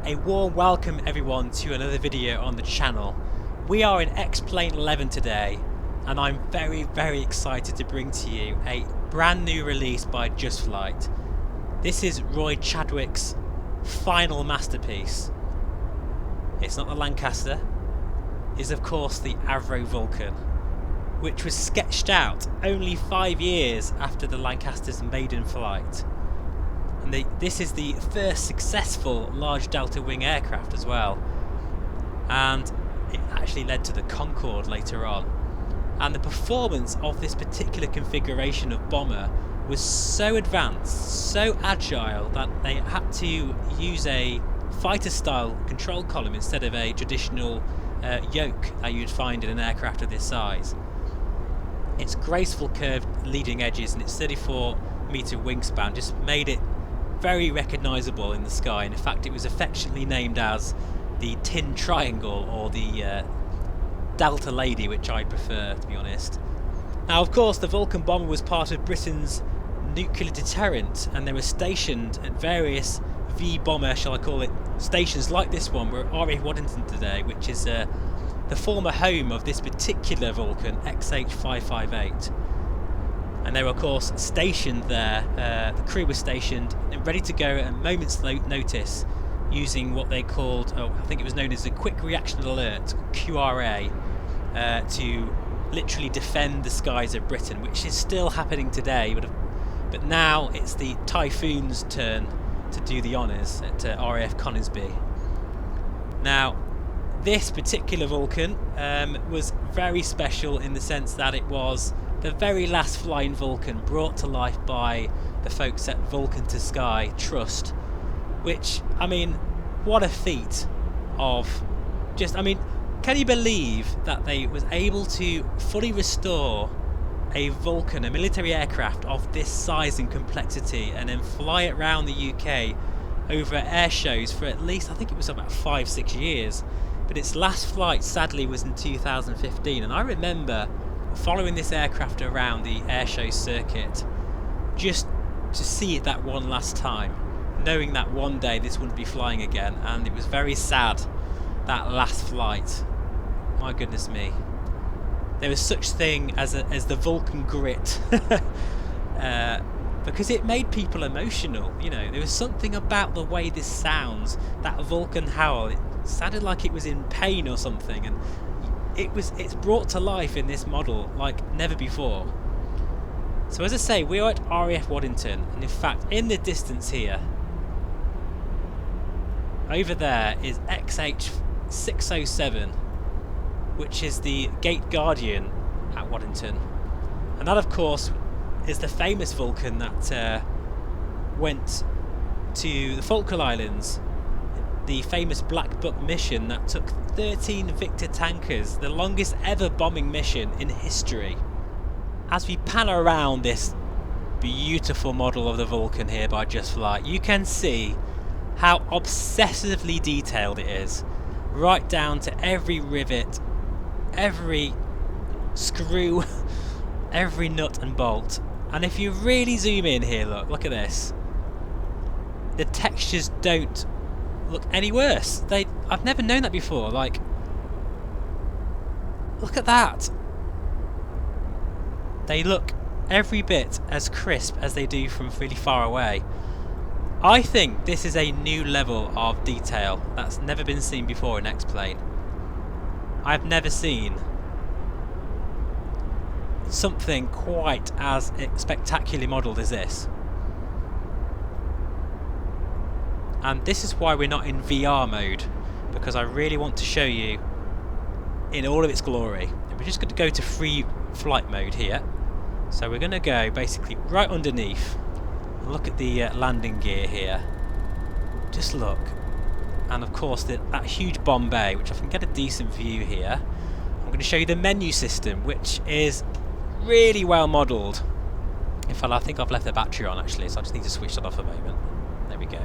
A warm welcome everyone to another video on the channel. We are in X-Plane 11 today, and I'm very excited to bring to you a brand new release by Just Flight. This is Roy Chadwick's final masterpiece. It's not the Lancaster, it's of course the Avro Vulcan, which was sketched out only 5 years after the Lancaster's maiden flight. And this is the first successful large delta wing aircraft as well, and it actually led to the Concorde later on. And the performance of this particular configuration of bomber was so advanced, so agile, that they had to use a fighter style control column instead of a traditional yoke that you'd find in an aircraft of this size. Its graceful curved leading edges and its 34-metre wingspan just made it very recognisable in the sky, and in fact it was affectionately named as the Tin Triangle, or the Delta Lady, which I prefer, to be honest. Now of course the Vulcan bomber was part of Britain's nuclear deterrent, and they were stationed at various V-bomber, shall I call it, stations like this one. We're at RAF Waddington today, which is the former home of this particular Vulcan, XH558. And they were of course stationed there, the crew was stationed and ready to go at a moment's notice using what they called, I think it was known as a Quick Reaction Alert, QRA, to literally defend the skies of Britain, which is still happening today, but now it's the Typhoon's turn to do the honours at RAF Conisbee. Now this particular Vulcan was very special in the sense that it was the very last flying Vulcan brought to life by the folks at Vulcan to Sky Trust, which, I mean, what a feat of just, I mean, can you believe that they was able to fully restore a Vulcan, a military aircraft of this size and complexity, and then fly it around the UK over air shows for at least, I think it was about 5-6 years, but its last flight sadly was in 2015, and I remember following this aircraft around the airshow circuit just to see it that one last time, knowing that one day this wouldn't be flying again, and it was very sad, that last flight. My goodness me, there was such thing as the Vulcan grit because it made people emotional. You know, there was something about the way this sounds, that Vulcan howl. It sounded like it was in pain or something, and it's brought to life in this model like never before. So as I say, we are at RAF Waddington, and in fact in the distance here, over there, is XH607, which is the Gate Guardian at Waddington, and that of course is the famous Vulcan that went to the Falkland Islands, the famous Black Buck mission that took 13 Victor tankers, the longest ever bombing mission in history. As we pan around this beautiful model of the Vulcan here by Just Flight, you can see how obsessively detailed it is, right down to every rivet, every screw, every nut and bolt. And if you really zoom in here, look at this. The textures don't look any worse. I've never known that before. Like, look at that. They look every bit as crisp as they do from really far away. I think this is a new level of detail that's never been seen before in X-Plane. I've never seen something quite as spectacularly modelled as this. And this is why we're not in VR mode, because I really want to show you in all of its glory. And we're just going to go to free flight mode here. So we're going to go basically right underneath. Look at the landing gear here. Just look. And of course that huge bomb bay, which I can get a decent view here. I'm going to show you the menu system, which is really well modelled. In fact, I think I've left the battery on actually, so I just need to switch that off a moment. There we go.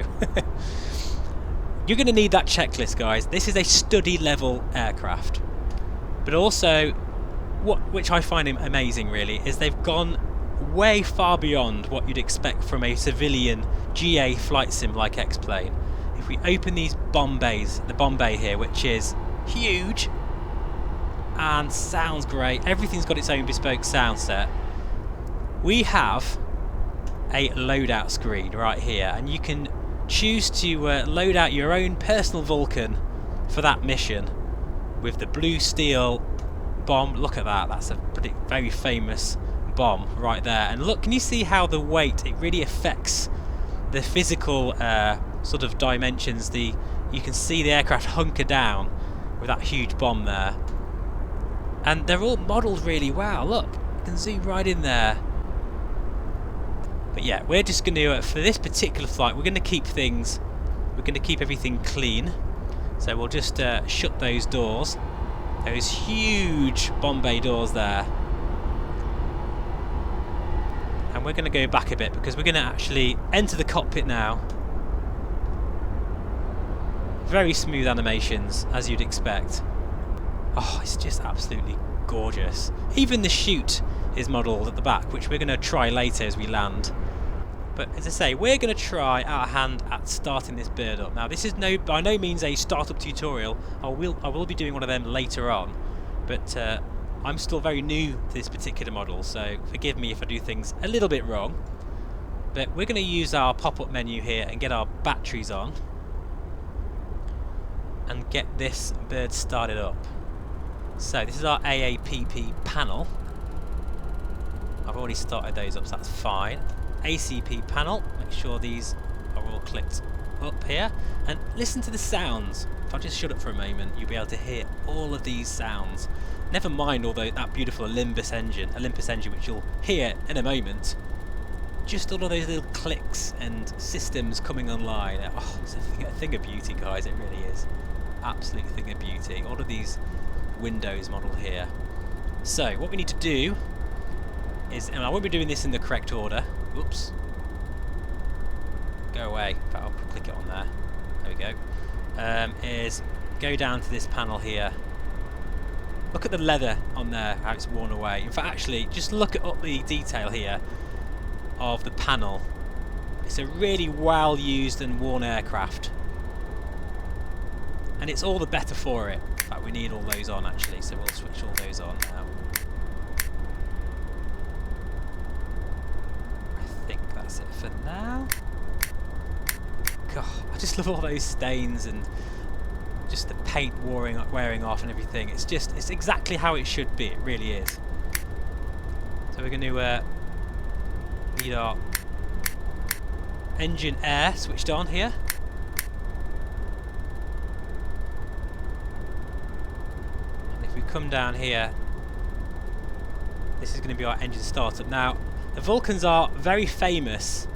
You're going to need that checklist, guys. This is a study level aircraft, but also which I find amazing really is they've gone way far beyond what you'd expect from a civilian GA flight sim like X-Plane. In if we open these bomb bays, the bomb bay here, which is huge and sounds great, everything's got its own bespoke sound set. We have a loadout screen right here, and you can choose to load out your own personal Vulcan for that mission with the blue steel bomb. Look at that, that's a very famous bomb right there. And look, can you see how the weight, it really affects the physical sort of dimensions. You can see the aircraft hunker down with that huge bomb there, and they're all modelled really well. Look, you can zoom right in there. But yeah, we're just going to, for this particular flight, we're going to keep everything clean. So we'll just shut those doors, those huge bomb bay doors there. And we're going to go back a bit because we're going to actually enter the cockpit now. Very smooth animations, as you'd expect. Oh, it's just absolutely gorgeous. Even the chute is modelled at the back, which we're going to try later as we land. But as I say, we're going to try our hand at starting this bird up. Now, this is by no means a startup tutorial. I will be doing one of them later on, but I'm still very new to this particular model, so forgive me if I do things a little bit wrong. But we're going to use our pop-up menu here and get our batteries on and get this bird started up. So this is our AAPP panel. I've already started those up, so that's fine. ACP panel, make sure these are all clicked up here, and listen to the sounds. If I just shut up for a moment, you'll be able to hear all of these sounds. Never mind all that beautiful Olympus engine, which you'll hear in a moment. Just all of those little clicks and systems coming online. Oh, it's a thing of beauty, guys. It really is. Absolute thing of beauty. All of these windows modelled here. So what we need to do is, and I won't be doing this in the correct order. Whoops. Go away. In fact, I'll click it on there. There we go. Is go down to this panel here. Look at the leather on there, how it's worn away. In fact, actually, just look at the detail here of the panel. It's a really well used and worn aircraft, and it's all the better for it. In fact, we need all those on actually, so we'll switch all those on now. I think that's it for now. God, I just love all those stains and just the paint wearing off and everything. It's exactly how it should be. It really is. So we're going to need our engine air switched on here. And if we come down here, this is going to be our engine startup. Now, the Vulcans are very famous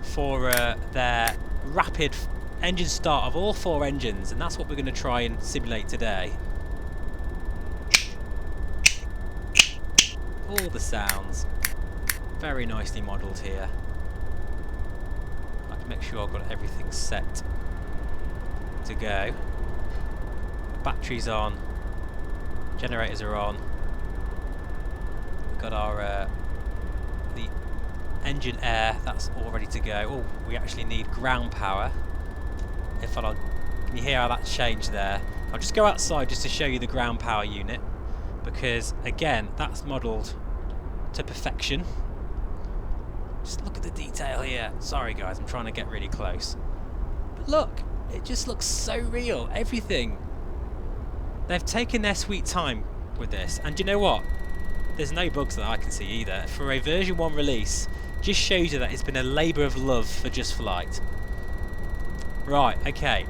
for their rapid engine start of all 4 engines, and that's what we're going to try and simulate today. All the sounds, very nicely modelled here. I have to make sure I've got everything set to go. Batteries on, generators are on. We've got our the engine air, that's all ready to go. Oh, we actually need ground power. Can you hear how that's changed there? I'll just go outside just to show you the ground power unit, because again, that's modelled to perfection. Just look at the detail here. Sorry guys, I'm trying to get really close. But look, it just looks so real. Everything. They've taken their sweet time with this, and do you know what? There's no bugs that I can see either. For a version 1 release, just shows you that it's been a labour of love for Just Flight. Right, okay.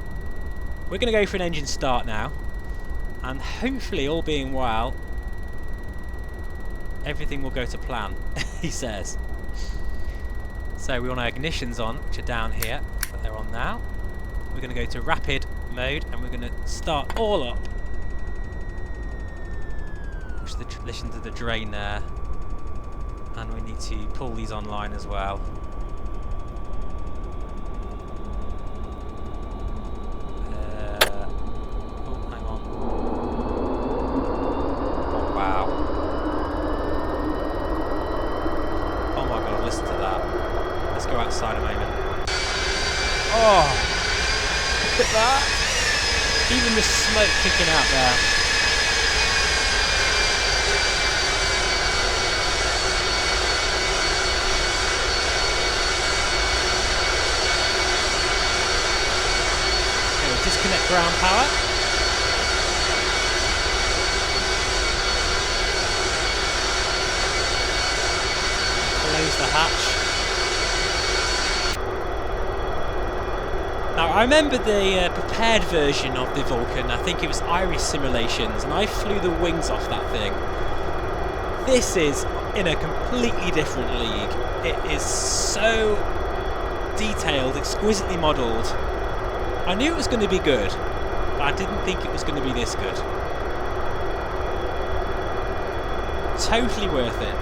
We're going to go for an engine start now, and hopefully, all being well, everything will go to plan, he says. So we want our ignitions on, which are down here, but they're on now. We're going to go to rapid mode, and we're going to start all up. Listen to the drain there, and we need to pull these online as well. Oh, at that! Even the smoke kicking out there. Okay, we'll disconnect ground power. Close the hatch. Now I remember the prepared version of the Vulcan, I think it was Iris Simulations, and I flew the wings off that thing. This is in a completely different league. It is so detailed, exquisitely modelled. I knew it was going to be good, but I didn't think it was going to be this good. Totally worth it.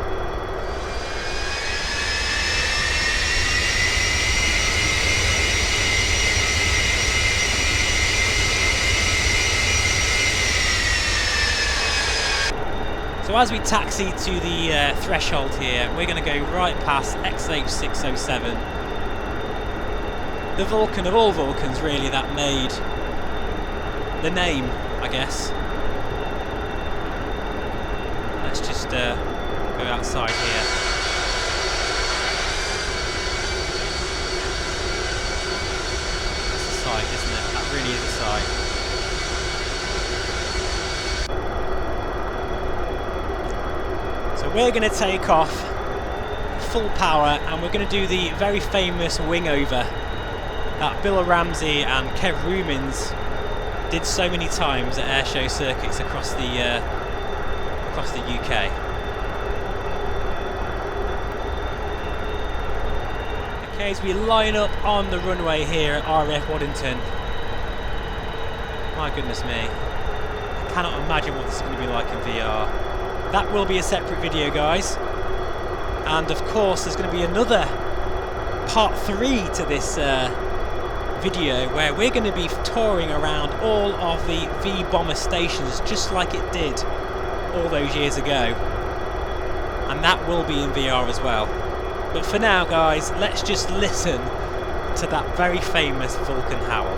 So as we taxi to the threshold here, we're going to go right past XH607. The Vulcan of all Vulcans really that made the name, I guess. Let's just go outside here. That's a sight, isn't it? That really is a sight. We're going to take off full power and we're going to do the very famous wing over that Bill Ramsey and Kev Rumins did so many times at airshow circuits across the UK. Okay, as we line up on the runway here at RF Waddington, my goodness me, I cannot imagine what this is going to be like in VR. That will be a separate video, guys, and of course there's going to be another part 3 to this video where we're going to be touring around all of the V-Bomber stations just like it did all those years ago, and that will be in VR as well. But for now, guys, let's just listen to that very famous Vulcan howl.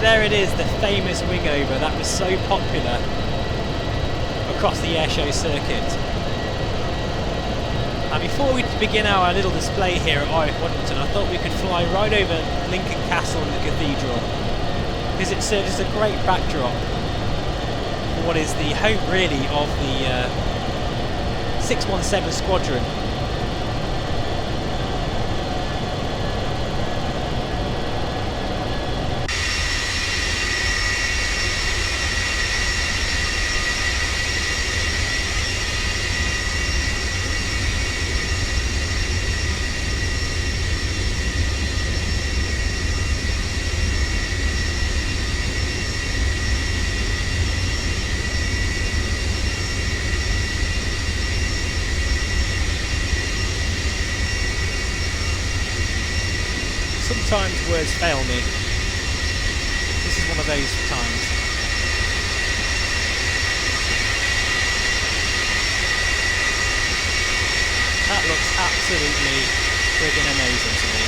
There it is, the famous wing over that was so popular across the airshow circuit. And before we begin our little display here at RF Waddington, I thought we could fly right over Lincoln Castle and the cathedral, because it serves as a great backdrop for what is the home really of the 617 Squadron. Sometimes words fail me. This is one of those times. That looks absolutely friggin' amazing to me.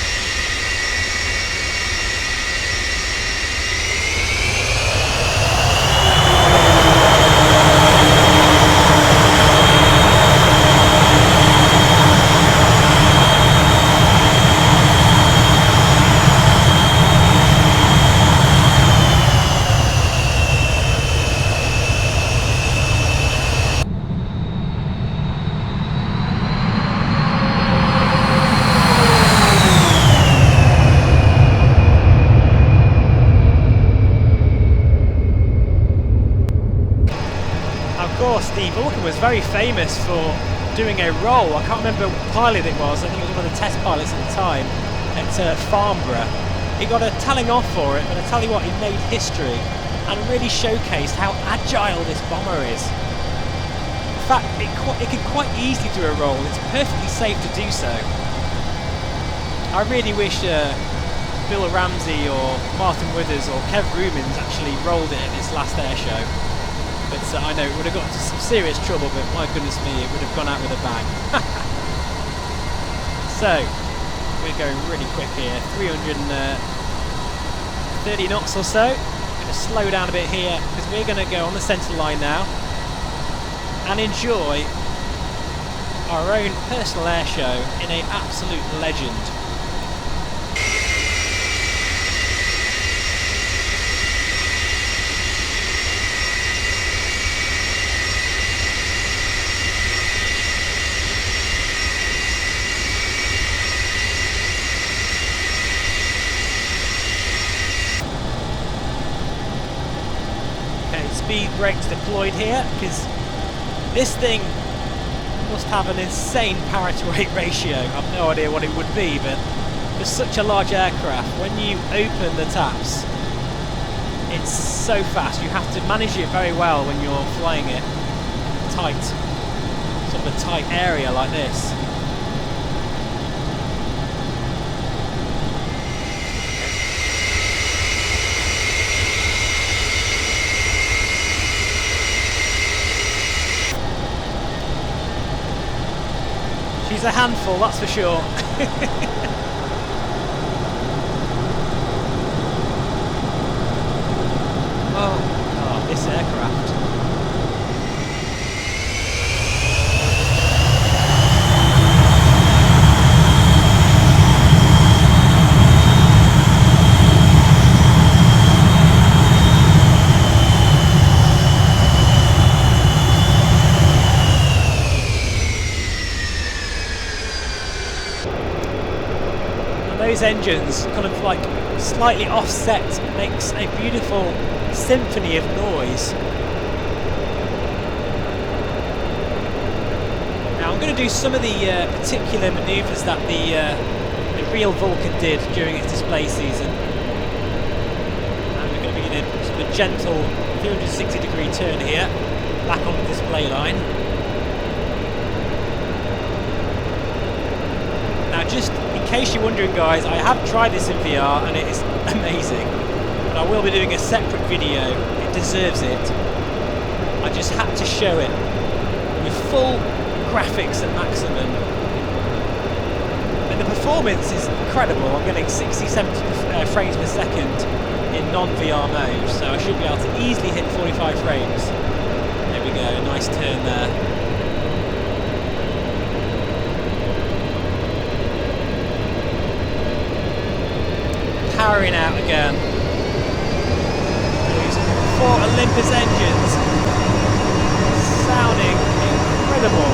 was very famous for doing a roll. I can't remember what pilot it was. I think it was one of the test pilots at the time at Farnborough. He got a telling off for it, but I tell you what, he made history and really showcased how agile this bomber is. In fact, it can quite easily do a roll. It's perfectly safe to do so. I really wish Bill Ramsey or Martin Withers or Kev Rumins actually rolled it at this last air show. But I know it would have got into some serious trouble, but my goodness me, it would have gone out with a bang. So, we're going really quick here, 330 knots or so. I'm going to slow down a bit here because we're going to go on the centre line now and enjoy our own personal air show in an absolute legend. Speed brakes deployed here because this thing must have an insane power to weight ratio. I've no idea what it would be, but for such a large aircraft, when you open the taps, it's so fast. You have to manage it very well when you're flying it tight, sort of a tight area like this. She's a handful, that's for sure. oh, this aircraft. Those engines kind of like slightly offset makes a beautiful symphony of noise. Now I'm going to do some of the particular manoeuvres that the real Vulcan did during its display season. And we're going to be in a sort of gentle 360-degree turn here, back on the display line. Now just in case you're wondering guys, I have tried this in VR and it is amazing. But I will be doing a separate video, it deserves it. I just had to show it with full graphics at maximum. And the performance is incredible. I'm getting 60-70 frames per second in non-VR mode, so I should be able to easily hit 45 frames. There we go, nice turn there. Powering out again. Those 4 Olympus engines sounding incredible.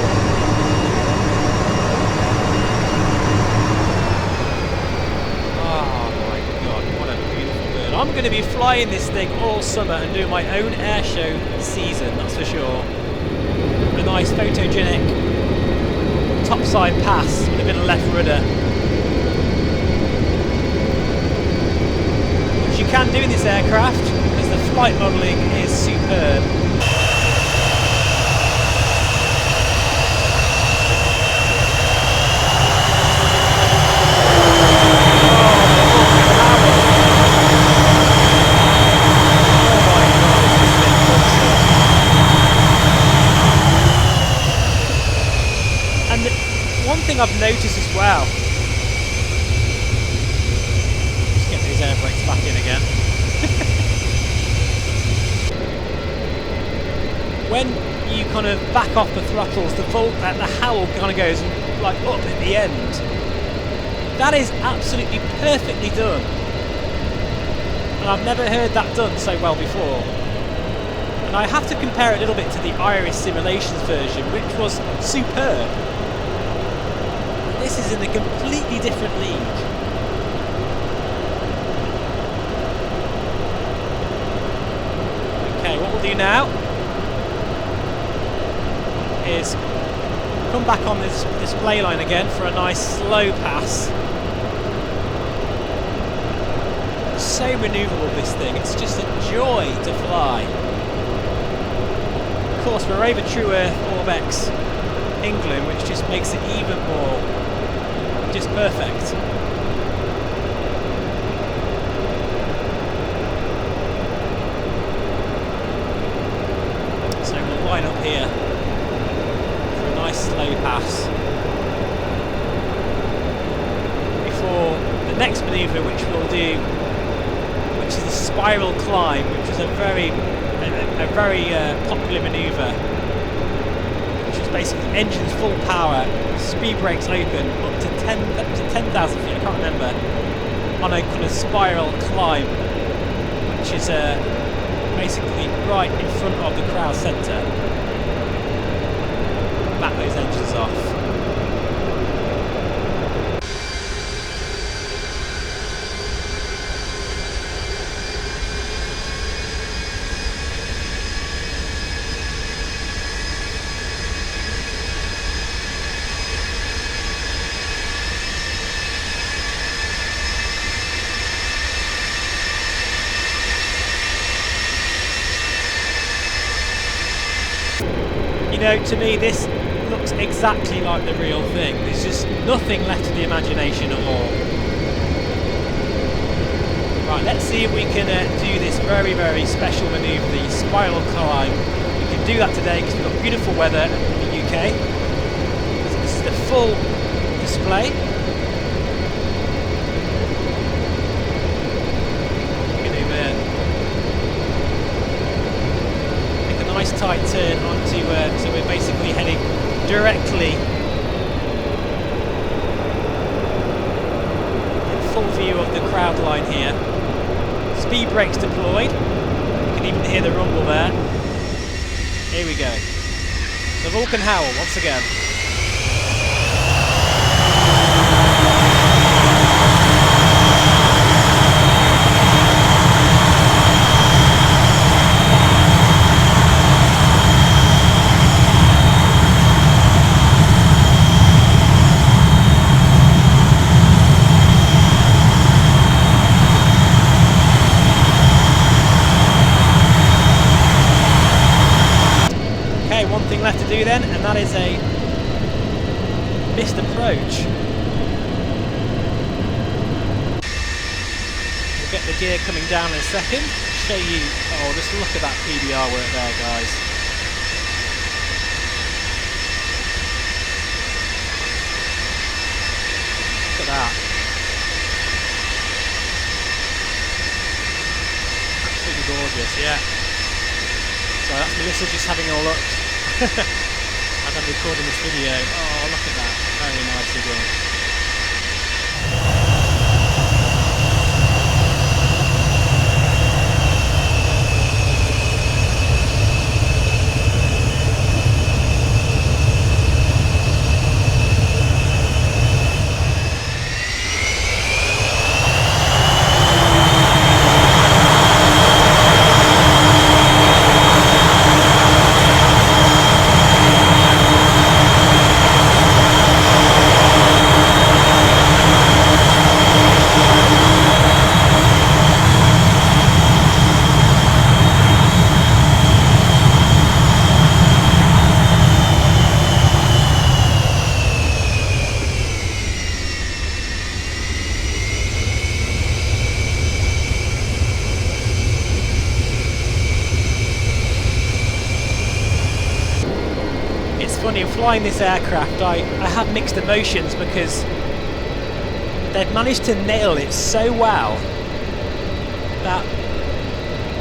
Oh my god, what a beautiful bird. I'm going to be flying this thing all summer and doing my own air show season, that's for sure. A nice photogenic topside pass with a bit of left rudder. You can do in this aircraft because the flight modelling is superb. And one thing I've noticed as well, air brakes back in again. When you kind of back off the throttles, the HOWL kind of goes like up at the end. That is absolutely perfectly done. And I've never heard that done so well before. And I have to compare it a little bit to the Iris Simulations version, which was superb. This is in a completely different league. Okay, what we'll do now is come back on this display line again for a nice slow pass. So manoeuvrable, this thing, it's just a joy to fly. Of course, we're over True Earth Orbex England, which just makes it even more just perfect. So we'll line up here for a nice slow pass before the next manoeuvre, which we'll do, which is the spiral climb, which is a very popular manoeuvre, which is basically engines full power, speed brakes open up to 10,000 feet, I can't remember, on a kind of spiral climb, which is basically right in front of the crowd centre. Back those engines off. You know, to me this looks exactly like the real thing. There's just nothing left to the imagination at all. Right, let's see if we can do this very, very special manoeuvre, the spiral climb. We can do that today because we've got beautiful weather in the UK. So this is the full display. Nice tight turn onto, so we're basically heading directly in full view of the crowd line here. Speed brakes deployed. You can even hear the rumble there. Here we go. The Vulcan HOWL once again. One thing left to do then, and that is a missed approach. We'll get the gear coming down in a second. Show you, oh, just look at that PBR work there, guys. Look at that. Absolutely gorgeous, yeah. So that's Melissa just having a look as I'm recording this video. Oh, look at that. Very nicely done. Funny, flying this aircraft, I have mixed emotions because they've managed to nail it so well that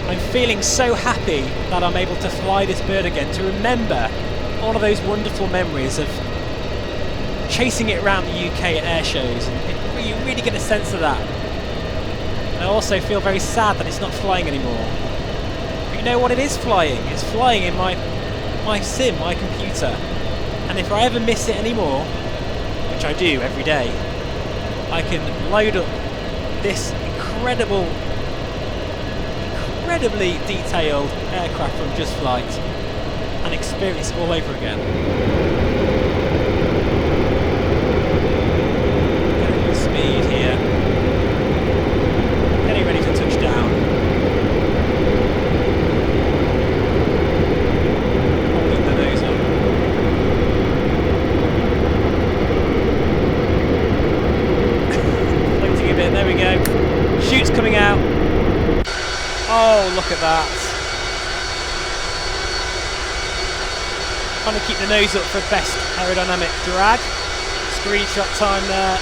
I'm feeling so happy that I'm able to fly this bird again, to remember all of those wonderful memories of chasing it around the UK at air shows, and you really get a sense of that. And I also feel very sad that it's not flying anymore. But you know what it is flying? It's flying in my sim, my computer. And if I ever miss it anymore, which I do every day, I can load up this incredibly detailed aircraft from Just Flight and experience it all over again. Getting the speed here. Getting ready to touch down. Holding the nose up. Floating a bit, there we go. Chute's coming out. Oh, look at that. Trying to keep the nose up for best aerodynamic drag. Screenshot time there.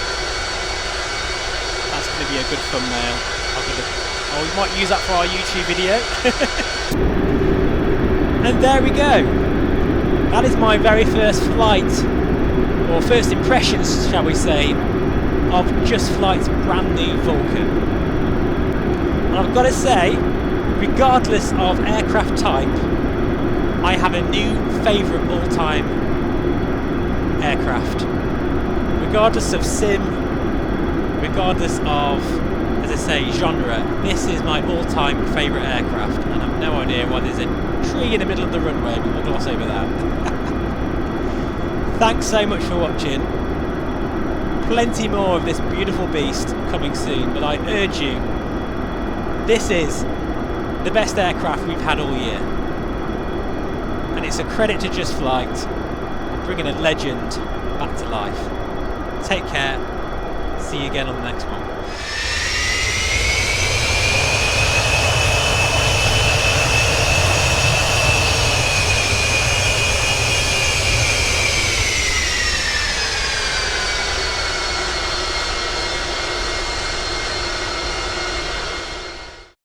That's going to be a good thumbnail. We might use that for our YouTube video. And there we go. That is my very first flight, or first impressions, shall we say, of Just Flight's brand new Vulcan. And I've got to say, regardless of aircraft type, I have a new favourite all-time aircraft. Regardless of sim, regardless of, as I say, genre, this is my all-time favourite aircraft, and I've no idea why there's a tree in the middle of the runway, but we'll gloss over that. Thanks so much for watching. Plenty more of this beautiful beast coming soon, but I urge you, this is the best aircraft we've had all year. And it's a credit to Just Flight, bringing a legend back to life. Take care. See you again on the next one.